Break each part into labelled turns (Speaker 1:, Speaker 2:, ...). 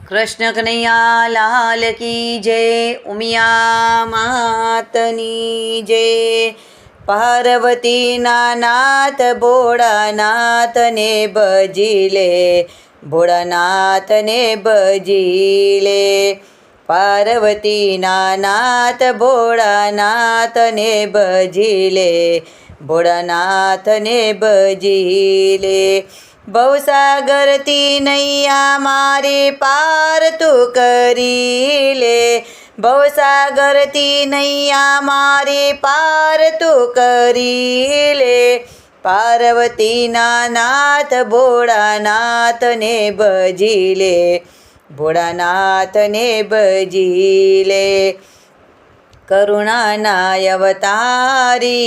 Speaker 1: कृष्ण कन्हैया लाल की जय। उमिया मातनी जय। पार्वती नाथ भोळानाथ ने बजिले, भोळानाथ ने बजिले। पार्वती नाथ भोळानाथ ने बजिले, भोळानाथ ने बजिले। भवसागर ती नैया मारे पार तू करीले, भवसागर ती नैया मारे पार तू करीले। पार्वती नाथ भोळानाथ ने बजिले, भोळानाथ ने बजिले। करुणानाय अवतारी,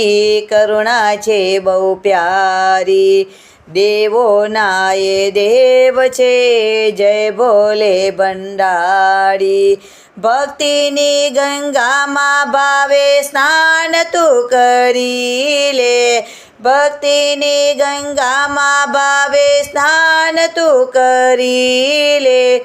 Speaker 1: करुणाचे बहु प्यारी। देवो नाये देव छे, जय बोले भंडारी। भक्तिनी गंगा मा भावे स्नान तू करीले, भक्तिनी गंगा मा भावे स्नान तू करीले।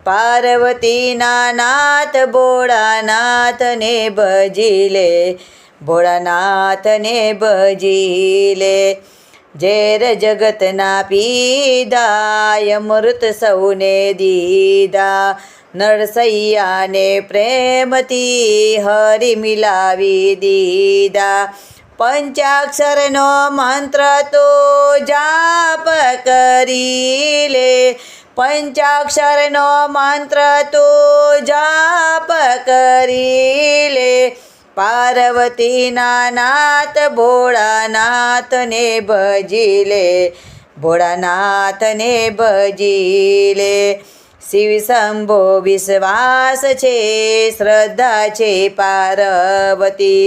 Speaker 1: पार्वती नाथ भोळानाथ ने बजिले, भोळानाथ ने बजिले। जेर जगतना पीदा, अमृत सौने दीदा। नरसैया ने प्रेमती, हरि मिलावी दीदा। पंचाक्षरनो मंत्र तो जाप करीले, पंचाक्षरनो मंत्र तो जाप करीले। पार्वती नाथ भोळानाथ ने बजिले, भोळानाथ ने बजिले। शिव शंभो विश्वास छे, श्रद्धा छे पार्वती।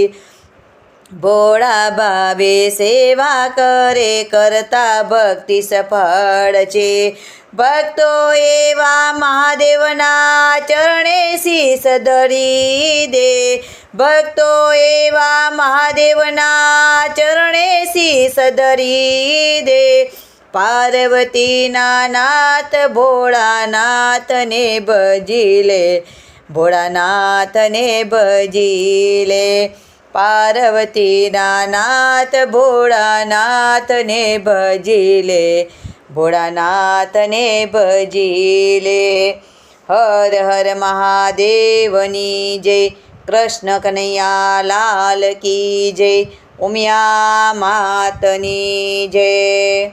Speaker 1: भोळा भावे सेवा करे, करता भक्ति सफळ छे। भक्तो एवा महादेवना चरणे शीस धरी दे, भक्तो एवा महादेवना चरणे शीस धरी दे। पार्वती नाथ भोळानाथ ने बजिले, भोळानाथ ने बजिले। पार्वती नाथ भोळानाथ ने बजिले, भोळानाथ ने बजिले। हर हर महादेवनी जय। कृष्ण कन्हैया लाल की जय। उमिया मातनी जय।